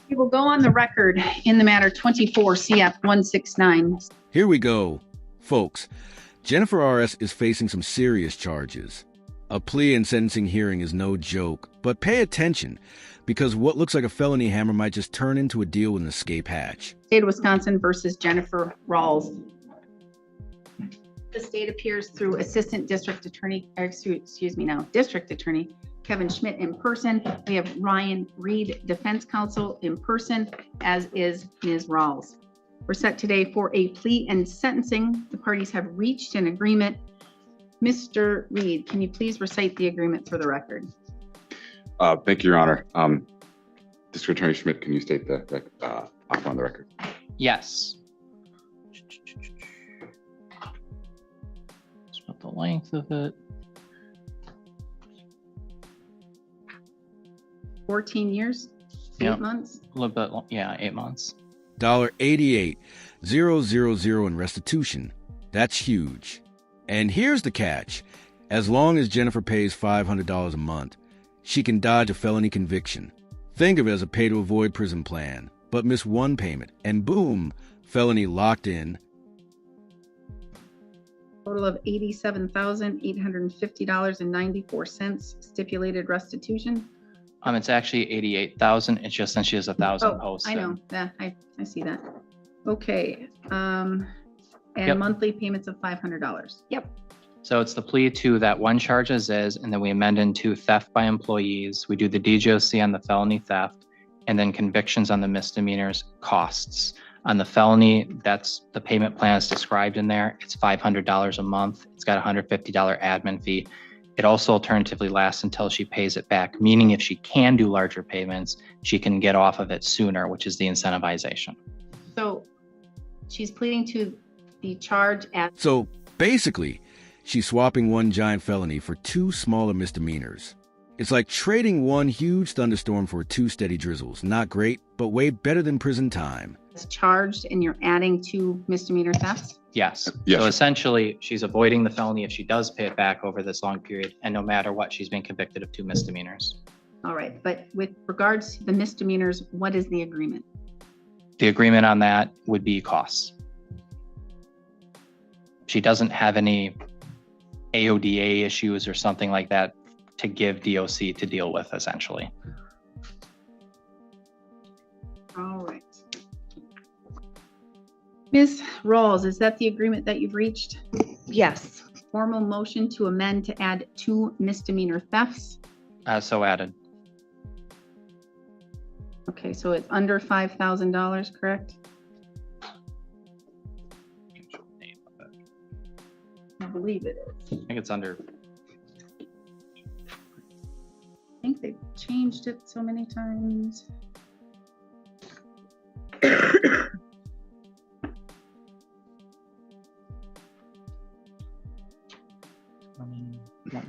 We will go on the record in the matter 24 CF 169. Here we go. Folks, Jennifer R.S. is facing some serious charges. A plea and sentencing hearing is no joke, but pay attention, because what looks like a felony hammer might just turn into a deal with an escape hatch. State of Wisconsin versus Jennifer Rawls. The state appears through Assistant District Attorney, District Attorney Kevin Schmidt in person. We have Ryan Reed, Defense Counsel, in person, as is Ms. Rawls. We're set today for a plea and sentencing. The parties have reached an agreement. Mr. Reed, can you please recite the agreement for the record? Thank you, Your Honor. District Attorney Schmidt, can you state the offer on the record? Yes. Just about the length of it. 14 years, 8 months. A little bit, yeah, 8 months. $88,000 in restitution. That's huge. And here's the catch. As long as Jennifer pays $500 a month, she can dodge a felony conviction. Think of it as a pay-to-avoid prison plan, but miss one payment, and boom, felony locked in. Total of $87,850.94 stipulated restitution. It's actually 88,000. It's just since she has 1,000 posted. I know that. I see that. Okay. And Yep. monthly payments of $500. Yep. So it's the plea to that one charge as is, and then we amend into theft by employees. We do the DJOC on the felony theft, and then convictions on the misdemeanors costs. On the felony, that's the payment plan is described in there. It's $500 a month. It's got a $150 admin fee. It also alternatively lasts until she pays it back, meaning if she can do larger payments, she can get off of it sooner, which is the incentivization. So she's pleading to the charge at. So basically, she's swapping one giant felony for two smaller misdemeanors. It's like trading one huge thunderstorm for two steady drizzles. Not great, but way better than prison time. Charged, and you're adding 2 misdemeanor thefts. Yes. Yes. So essentially, she's avoiding the felony if she does pay it back over this long period, and no matter what, she's been convicted of 2 misdemeanors. All right, but with regards to the misdemeanors, what is the agreement? The agreement on that would be costs. She doesn't have any AODA issues or something like that to give DOC to deal with, essentially. All right. Ms. Rawls, is that the agreement that you've reached? Yes. Formal motion to amend to add 2 misdemeanor thefts. So added. Okay, so it's under $5,000, correct? I believe it is. I think it's under. I think they've changed it so many times.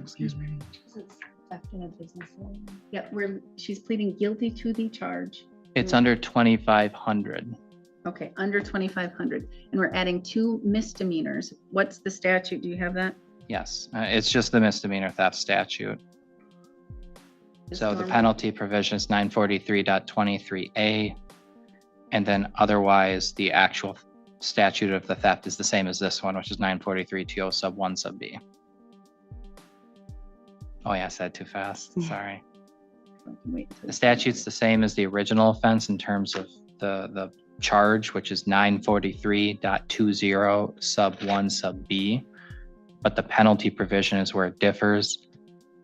Excuse me. Yep, she's pleading guilty to the charge. It's under 2,500. Okay, under 2,500, and we're adding 2 misdemeanors. What's the statute? Do you have that? Yes, it's just the misdemeanor theft statute. So the penalty provision is 943.23A, and then otherwise the actual statute of the theft is the same as this one, which is 943.20 sub 1 sub B. Oh yeah, I said too fast. Sorry. The statute's the same as the original offense in terms of the charge, which is 943.20 sub 1 sub B, but the penalty provision is where it differs.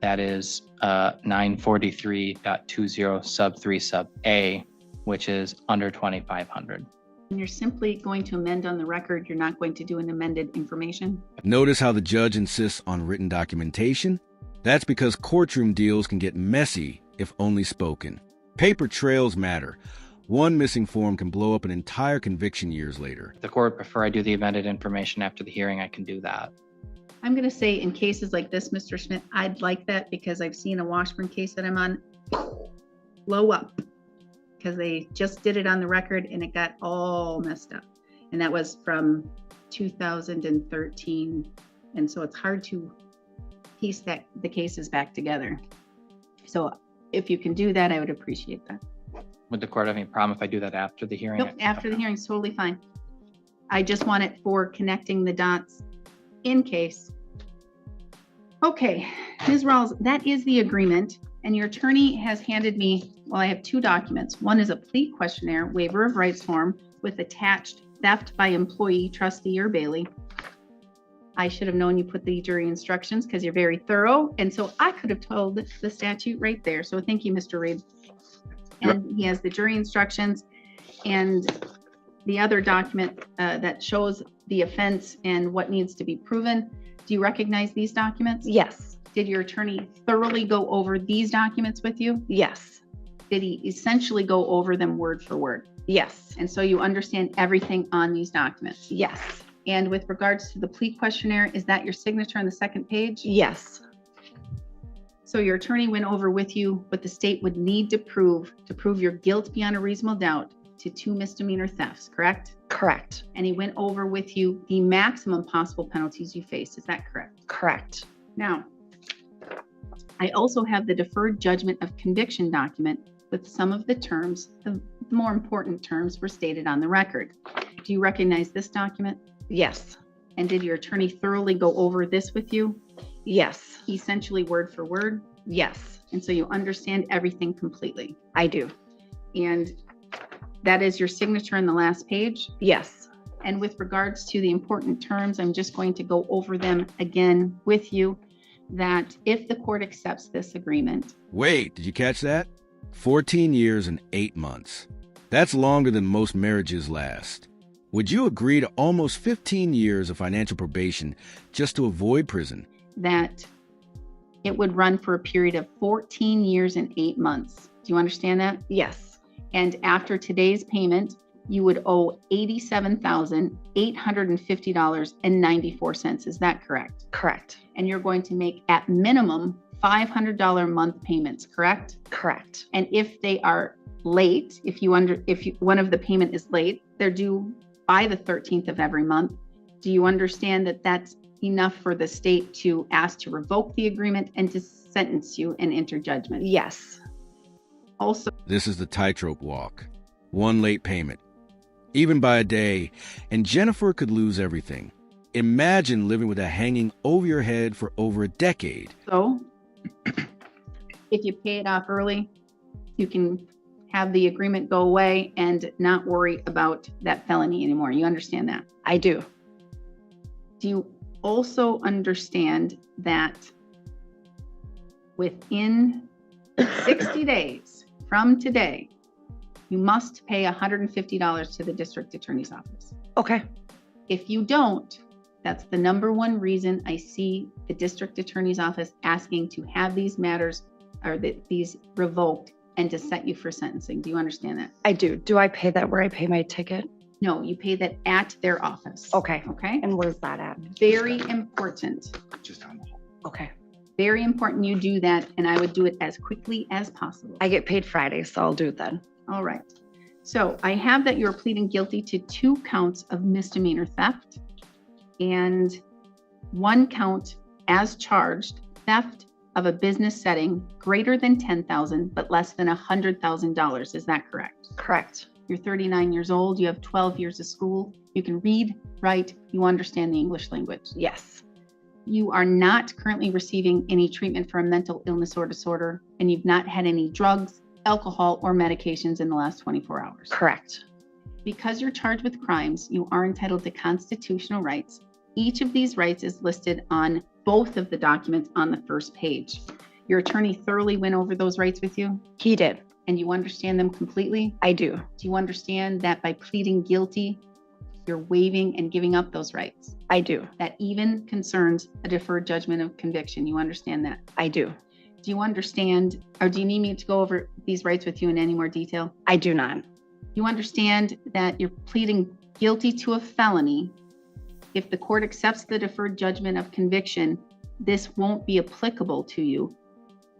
That is 943.20 sub 3 sub A, which is under 2,500. And you're simply going to amend on the record. You're not going to do an amended information. Notice how the judge insists on written documentation? That's because courtroom deals can get messy if only spoken. Paper trails matter. One missing form can blow up an entire conviction years later. If the court would prefer I do the amended information after the hearing, I can do that. I'm going to say in cases like this, Mr. Schmidt, I'd like that because I've seen a Washburn case that I'm on blow up because they just did it on the record and it got all messed up. And that was from 2013. And so it's hard to piece the cases back together. So if you can do that, I would appreciate that. Would the court have any problem if I do that after the hearing? Nope, after the hearing's totally fine. I just want it for connecting the dots in case. Okay, Ms. Rawls, that is the agreement, and your attorney has handed me, well, I have two documents. One is a plea questionnaire, waiver of rights form with attached theft by employee, trustee, or Bailey. I should have known you put the jury instructions because you're very thorough, and so I could have told the statute right there. So thank you, Mr. Reed. And he has the jury instructions and the other document that shows the offense and what needs to be proven. Do you recognize these documents? Yes. Did your attorney thoroughly go over these documents with you? Yes. Did he essentially go over them word for word? Yes. And so you understand everything on these documents? Yes. And with regards to the plea questionnaire, is that your signature on the second page? Yes. So your attorney went over with you what the state would need to prove your guilt beyond a reasonable doubt to 2 misdemeanor thefts, correct? Correct. And he went over with you the maximum possible penalties you face. Is that correct? Correct. Now, I also have the deferred judgment of conviction document with some of the terms, the more important terms were stated on the record. Do you recognize this document? Yes. And did your attorney thoroughly go over this with you? Yes. Essentially word for word? Yes. And so you understand everything completely. I do. And that is your signature on the last page. Yes. And with regards to the important terms, I'm just going to go over them again with you, that if the court accepts this agreement. Wait, did you catch that? 14 years and 8 months. That's longer than most marriages last. Would you agree to almost 15 years of financial probation just to avoid prison? That it would run for a period of 14 years and 8 months. Do you understand that? Yes. And after today's payment, you would owe $87,850.94. Is that correct? Correct. And you're going to make at minimum $500 a month payments, correct? Correct. And if they are late, if one of the payment is late, they're due by the 13th of every month. Do you understand that that's enough for the state to ask to revoke the agreement and to sentence you and enter judgment? Yes. Also, This is the tightrope walk. One late payment, even by a day, and Jennifer could lose everything. Imagine living with that hanging over your head for over a decade. so if you pay it off early, you can have the agreement go away and not worry about that felony anymore. You understand that? I do. Do you also understand that within 60 days from today, you must pay $150 to the district attorney's office? Okay. If you don't, that's the number one reason I see the district attorney's office asking to have these matters or these revoked and to set you for sentencing. Do you understand that? I do. Do I pay that where I pay my ticket? No, you pay that at their office. Okay. Okay? And where's that at? Very important. Just on the whole. Okay. Very important you do that, and I would do it as quickly as possible. I get paid Friday, so I'll do it then. All right. So I have that you're pleading guilty to 2 counts of misdemeanor theft and 1 count as charged, theft of a business setting greater than $10,000 but less than $100,000. Is that correct? Correct. You're 39 years old. You have 12 years of school. You can read, write, you understand the English language. Yes. You are not currently receiving any treatment for a mental illness or disorder, and you've not had any drugs, alcohol, or medications in the last 24 hours. Correct. Because you're charged with crimes, you are entitled to constitutional rights. Each of these rights is listed on both of the documents on the first page. Your attorney thoroughly went over those rights with you, He did. and you understand them completely? I do. Do you understand that by pleading guilty, you're waiving and giving up those rights? I do. That even concerns a deferred judgment of conviction. You understand that? I do. Do you understand, or do you need me to go over these rights with you in any more detail? I do not. You understand that you're pleading guilty to a felony. If the court accepts the deferred judgment of conviction, this won't be applicable to you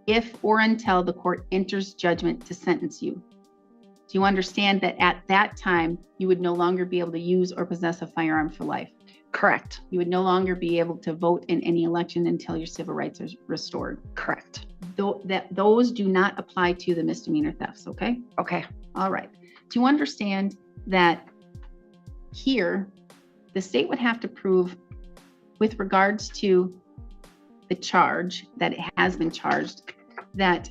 if or until the court enters judgment to sentence you. Do you understand that at that time, you would no longer be able to use or possess a firearm for life? Correct. You would no longer be able to vote in any election until your civil rights are restored. Correct. Those do not apply to the misdemeanor thefts, okay? Okay. All right. Do you understand that here, the state would have to prove with regards to the charge that it has been charged, that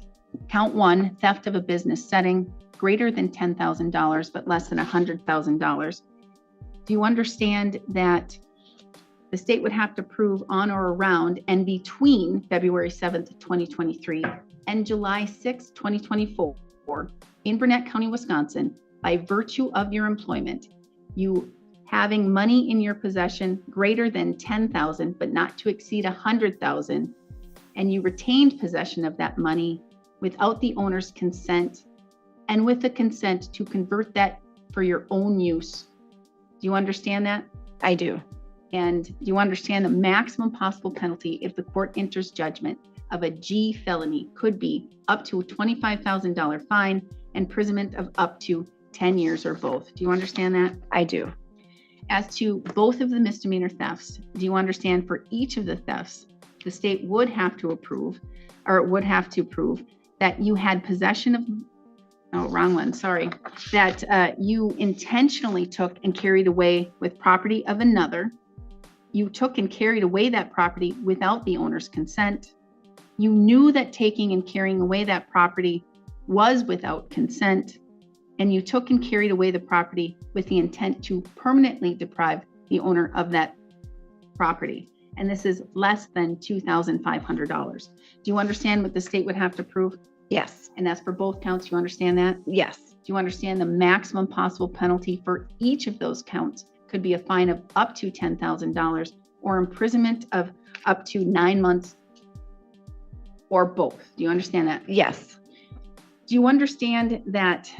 count 1, theft of a business setting, greater than $10,000, but less than $100,000. Do you understand that the state would have to prove on or around and between February 7th, 2023 and July 6th, 2024 in Burnett County, Wisconsin, by virtue of your employment, you having money in your possession greater than $10,000, but not to exceed $100,000, and you retained possession of that money without the owner's consent and with the consent to convert that for your own use. Do you understand that? I do. And do you understand the maximum possible penalty if the court enters judgment of a G felony could be up to a $25,000 fine and imprisonment of up to 10 years or both? Do you understand that? I do. As to both of the misdemeanor thefts, do you understand for each of the thefts, the state would have to approve, or it would have to prove that you had possession of, oh, wrong one, sorry, that you intentionally took and carried away with property of another. You took and carried away that property without the owner's consent. You knew that taking and carrying away that property was without consent, and you took and carried away the property with the intent to permanently deprive the owner of that property. And this is less than $2,500. Do you understand what the state would have to prove? Yes. And that's for both counts. You understand that? Yes. Do you understand the maximum possible penalty for each of those counts could be a fine of up to $10,000 or imprisonment of up to 9 months or both? Do you understand that? Yes. Do you understand that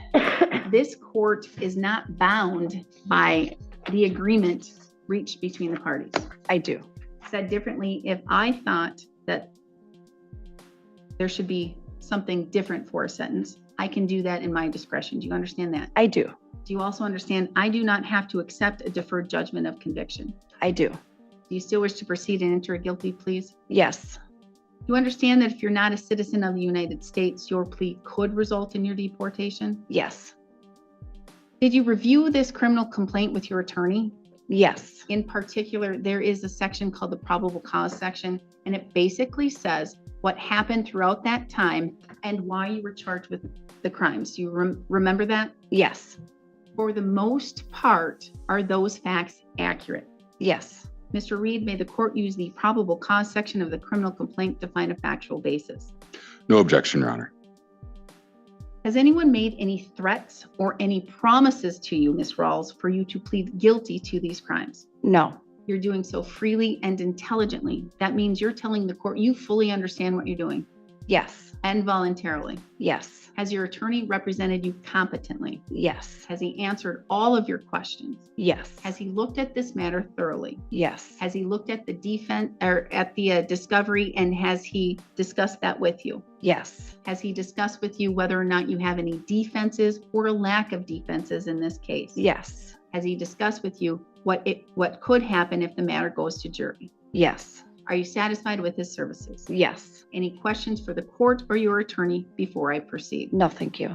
this court is not bound by the agreement reached between the parties? I do. Said differently, if I thought that there should be something different for a sentence, I can do that in my discretion. Do you understand that? I do. Do you also understand I do not have to accept a deferred judgment of conviction? I do. Do you still wish to proceed and enter a guilty plea? Yes. Do you understand that if you're not a citizen of the United States, your plea could result in your deportation? Yes. Did you review this criminal complaint with your attorney? Yes. In particular, there is a section called the probable cause section, and it basically says what happened throughout that time and why you were charged with the crimes. Do you remember that? Yes. For the most part, are those facts accurate? Yes. Mr. Reed, may the court use the probable cause section of the criminal complaint to find a factual basis? No objection, Your Honor. Has anyone made any threats or any promises to you, Ms. Rawls, for you to plead guilty to these crimes? No. You're doing so freely and intelligently. That means you're telling the court you fully understand what you're doing Yes. and voluntarily. Yes. Has your attorney represented you competently? Yes. Has he answered all of your questions? Yes. Has he looked at this matter thoroughly? Yes. Has he looked at the defense or at the discovery, and has he discussed that with you? Yes. Has he discussed with you whether or not you have any defenses or a lack of defenses in this case? Yes. Has he discussed with you what could happen if the matter goes to jury? Yes. Are you satisfied with his services? Yes. Any questions for the court or your attorney before I proceed? No, thank you.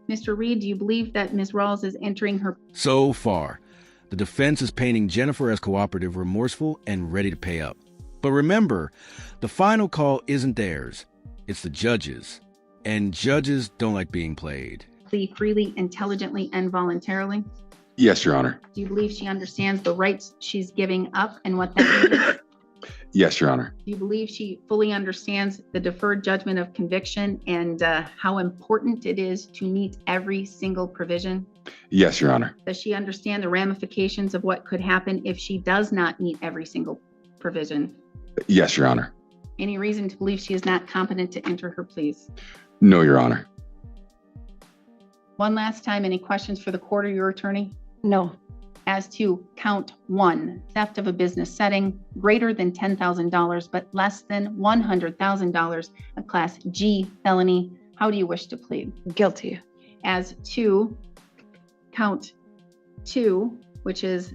Mr. Reed, do you believe that Ms. Rawls is entering her... So far, the defense is painting Jennifer as cooperative, remorseful, and ready to pay up. But remember, the final call isn't theirs. It's the judges. And judges don't like being played. plea freely, intelligently, and voluntarily? Yes, Your Honor. Do you believe she understands the rights she's giving up and what that means? Yes, Your Honor. Do you believe she fully understands the deferred judgment of conviction and how important it is to meet every single provision? Yes, Your Honor. Does she understand the ramifications of what could happen if she does not meet every single provision? Yes, Your Honor. Any reason to believe she is not competent to enter her pleas? No, Your Honor. One last time, any questions for the court or your attorney? No. As to count 1, theft of a business setting, greater than $10,000 but less than $100,000, a Class G felony, how do you wish to plead? Guilty. As to count 2, which is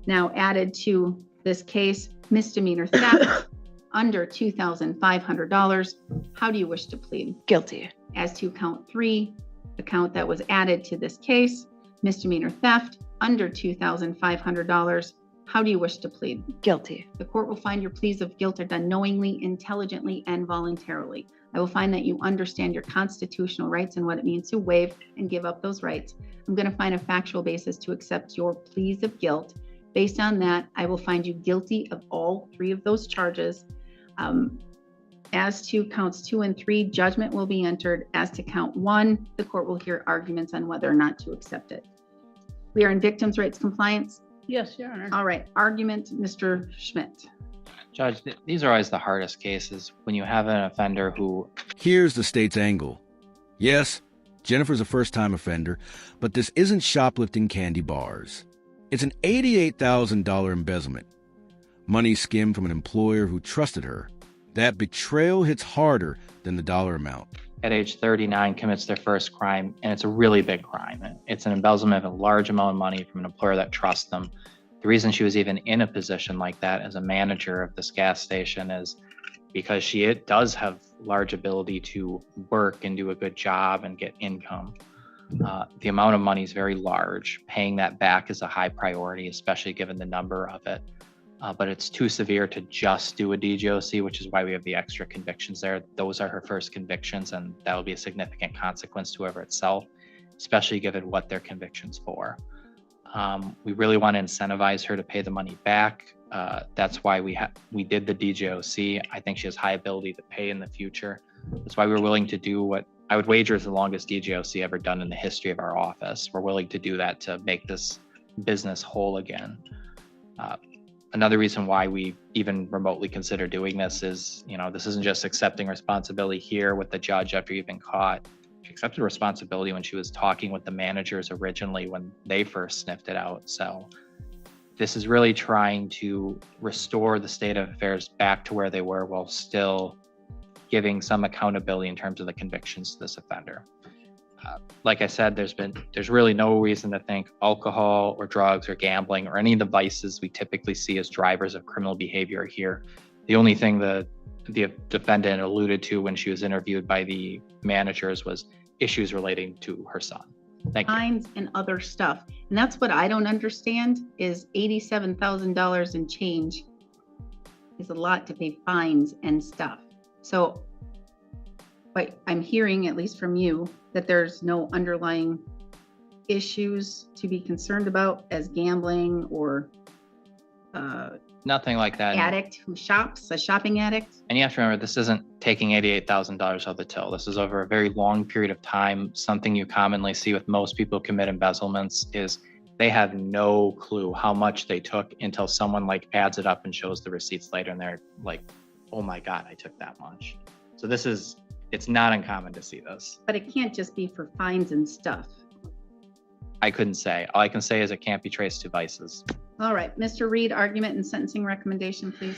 now added to this case, misdemeanor theft under $2,500, how do you wish to plead? Guilty. As to count 3, account that was added to this case, misdemeanor theft, under $2,500. How do you wish to plead? Guilty. The court will find your pleas of guilt are done knowingly, intelligently, and voluntarily. I will find that you understand your constitutional rights and what it means to waive and give up those rights. I'm going to find a factual basis to accept your pleas of guilt. Based on that, I will find you guilty of all 3 of those charges. As to counts 2 and 3, judgment will be entered. As to count 1, the court will hear arguments on whether or not to accept it. We are in victims' rights compliance. Yes, Your Honor. All right, argument, Mr. Schmidt. Judge, these are always the hardest cases when you have an offender who Here's the state's angle. Yes, Jennifer's a first-time offender, but this isn't shoplifting candy bars. It's an $88,000 embezzlement. Money skimmed from an employer who trusted her. That betrayal hits harder than the dollar amount. at age 39 commits their first crime, and it's a really big crime. It's an embezzlement of a large amount of money from an employer that trusts them. The reason she was even in a position like that as a manager of this gas station is because she does have large ability to work and do a good job and get income. The amount of money is very large. Paying that back is a high priority, especially given the number of it. But it's too severe to just do a DJOC, which is why we have the extra convictions there. Those are her first convictions, and that will be a significant consequence to her itself, especially given what their convictions for. We really want to incentivize her to pay the money back. That's why we did the DJOC. I think she has high ability to pay in the future. That's why we're willing to do what I would wager is the longest DJOC ever done in the history of our office. We're willing to do that to make this business whole again. Another reason why we even remotely consider doing this is, this isn't just accepting responsibility here with the judge after you've been caught. She accepted responsibility when she was talking with the managers originally when they first sniffed it out. So this is really trying to restore the state of affairs back to where they were while still giving some accountability in terms of the convictions to this offender. Like I said, there's really no reason to think alcohol or drugs or gambling or any of the vices we typically see as drivers of criminal behavior here. The only thing the defendant alluded to when she was interviewed by the managers was issues relating to her son. Thank you. Fines and other stuff. And that's what I don't understand is $87,000 and change is a lot to pay fines and stuff. So, but I'm hearing, at least from you, that there's no underlying issues to be concerned about as gambling or Nothing like that. addict who shops, a shopping addict. And you have to remember, this isn't taking $88,000 off the till. This is over a very long period of time. Something you commonly see with most people who commit embezzlements is they have no clue how much they took until someone adds it up and shows the receipts later, and they're like, oh my God, I took that much. So it's not uncommon to see this. But it can't just be for fines and stuff. I couldn't say. All I can say is it can't be traced to vices. All right, Mr. Reed, argument and sentencing recommendation, please.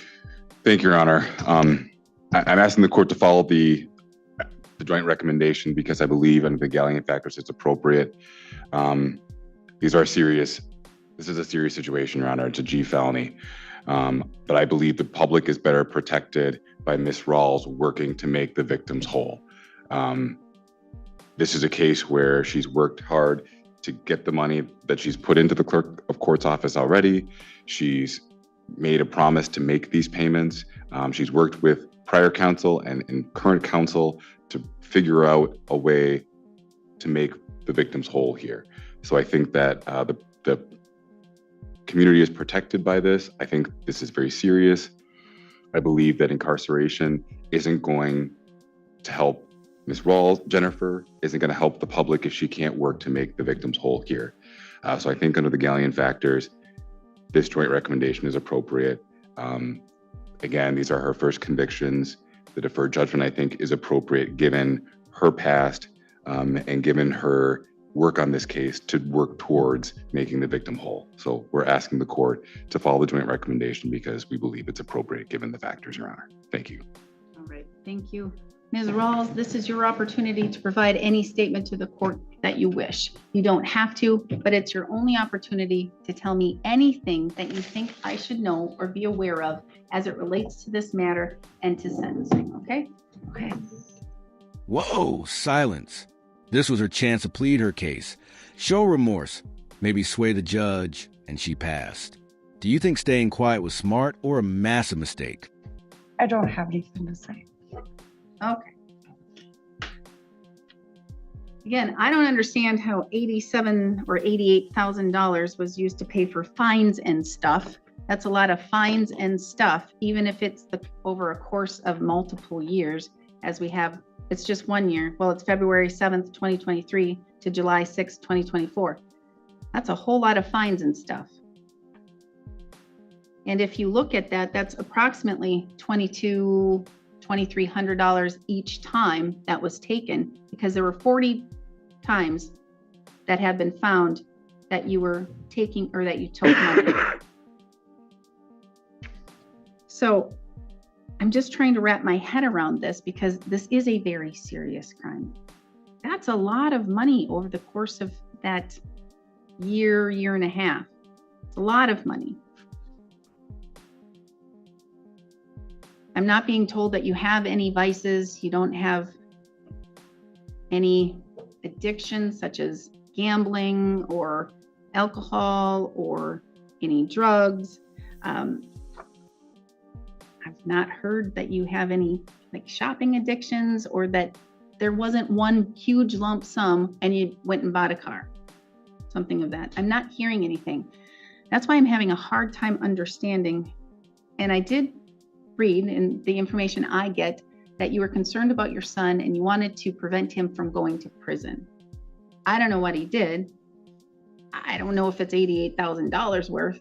Thank you, Your Honor. I'm asking the court to follow the joint recommendation because I believe under the Galleon factors it's appropriate. This is a serious situation, Your Honor. It's a G felony. But I believe the public is better protected by Ms. Rawls working to make the victims whole. This is a case where she's worked hard to get the money that she's put into the clerk of court's office already. She's made a promise to make these payments. She's worked with prior counsel and current counsel to figure out a way to make the victims whole here. So I think that the community is protected by this. I think this is very serious. I believe that incarceration isn't going to help Ms. Rawls. Jennifer isn't going to help the public if she can't work to make the victims whole here. So I think under the Galleon factors, this joint recommendation is appropriate. Again, these are her first convictions. The deferred judgment, I think, is appropriate given her past and given her work on this case to work towards making the victim whole. So we're asking the court to follow the joint recommendation because we believe it's appropriate given the factors, Your Honor. Thank you. All right, thank you. Ms. Rawls, this is your opportunity to provide any statement to the court that you wish. You don't have to, but it's your only opportunity to tell me anything that you think I should know or be aware of as it relates to this matter and to sentencing, okay? Okay. Whoa, silence. This was her chance to plead her case, show remorse, maybe sway the judge, and she passed. Do you think staying quiet was smart or a massive mistake? I don't have anything to say. Okay. Again, I don't understand how $87,000 or $88,000 was used to pay for fines and stuff. That's a lot of fines and stuff, even if it's over a course of multiple years, as we have, it's just 1 year. Well, it's February 7th, 2023 to July 6th, 2024. That's a whole lot of fines and stuff. And if you look at that, that's approximately $2,300 each time that was taken, because there were 40 times that have been found that you were taking or that you took money. So I'm just trying to wrap my head around this, because this is a very serious crime. That's a lot of money over the course of that year and a half. It's a lot of money. I'm not being told that you have any vices, you don't have any addictions such as gambling or alcohol or any drugs. I've not heard that you have any like shopping addictions, or that there wasn't one huge lump sum and you went and bought a car, something of that. I'm not hearing anything. That's why I'm having a hard time understanding. And I did read in the information I get that you were concerned about your son and you wanted to prevent him from going to prison. I don't know what he did. I don't know if it's $88,000 worth,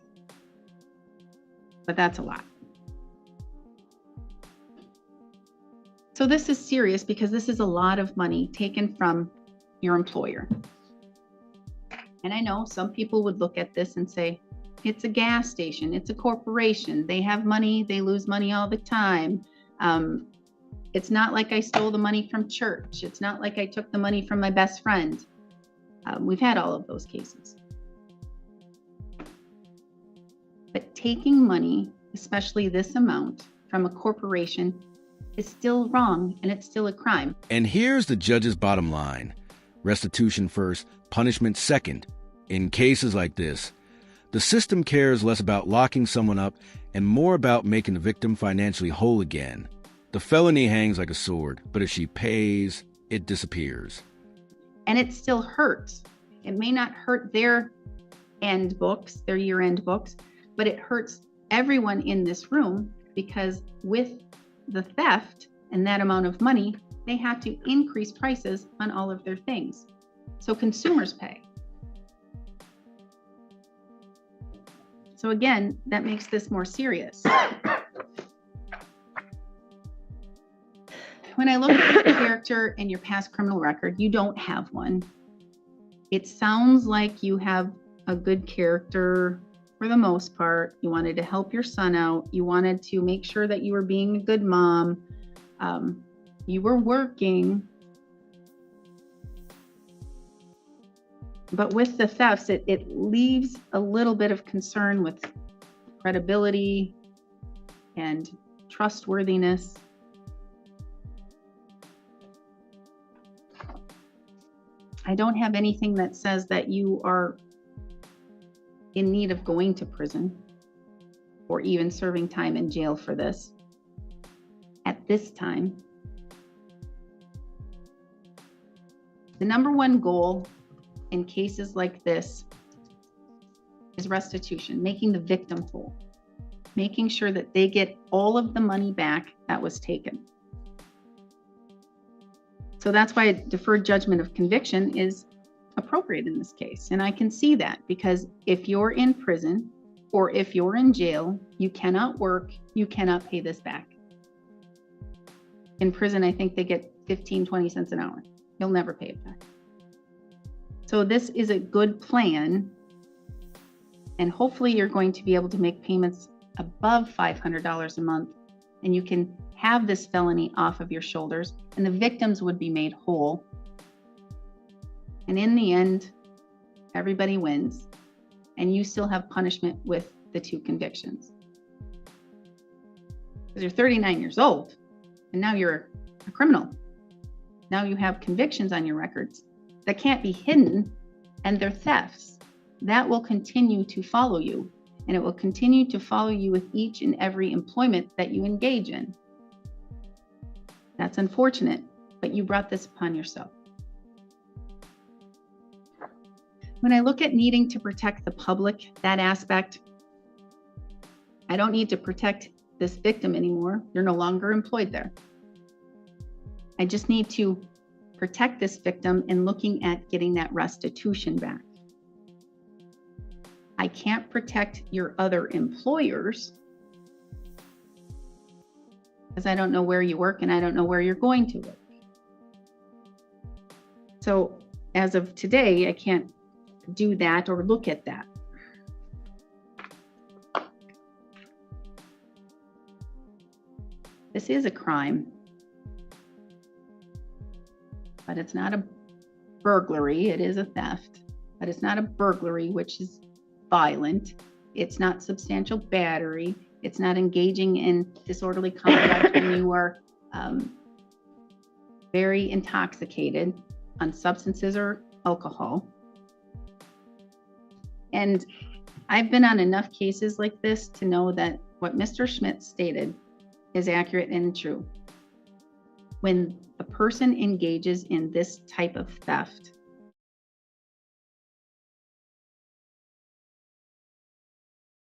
but that's a lot. So this is serious, because this is a lot of money taken from your employer. And I know some people would look at this and say, it's a gas station, it's a corporation, they have money, they lose money all the time. It's not like I stole the money from church. It's not like I took the money from my best friend. We've had all of those cases. But taking money, especially this amount, from a corporation is still wrong, and it's still a crime. And here's the judge's bottom line. Restitution first, punishment second. In cases like this, the system cares less about locking someone up and more about making the victim financially whole again. The felony hangs like a sword, but if she pays, it disappears. And it still hurts. It may not hurt their end books, their year-end books, but it hurts everyone in this room, because with the theft and that amount of money, they have to increase prices on all of their things. So consumers pay. So again, that makes this more serious. When I look at your character and your past criminal record, you don't have one. It sounds like you have a good character for the most part. You wanted to help your son out. You wanted to make sure that you were being a good mom. You were working. But with the thefts, it leaves a little bit of concern with credibility and trustworthiness. I don't have anything that says that you are in need of going to prison or even serving time in jail for this at this time. The number one goal in cases like this is restitution, making the victim whole, making sure that they get all of the money back that was taken. So that's why deferred judgment of conviction is appropriate in this case. And I can see that, because if you're in prison or if you're in jail, you cannot work, you cannot pay this back. In prison, I think they get 15, 20 cents an hour. You'll never pay it back. So this is a good plan. And hopefully you're going to be able to make payments above $500 a month, and you can have this felony off of your shoulders, and the victims would be made whole. And in the end, everybody wins, and you still have punishment with the 2 convictions. Because you're 39 years old, and now you're a criminal. Now you have convictions on your records, that can't be hidden, and they're thefts. That will continue to follow you, and it will continue to follow you with each and every employment that you engage in. That's unfortunate, but you brought this upon yourself. When I look at needing to protect the public, that aspect, I don't need to protect this victim anymore. You're no longer employed there. I just need to protect this victim in looking at getting that restitution back. I can't protect your other employers because I don't know where you work and I don't know where you're going to work. So as of today, I can't do that or look at that. This is a crime, but it's not a burglary. It is a theft, but it's not a burglary, which is violent. It's not substantial battery. It's not engaging in disorderly conduct when you are very intoxicated on substances or alcohol. And I've been on enough cases like this to know that what Mr. Schmidt stated is accurate and true. When a person engages in this type of theft,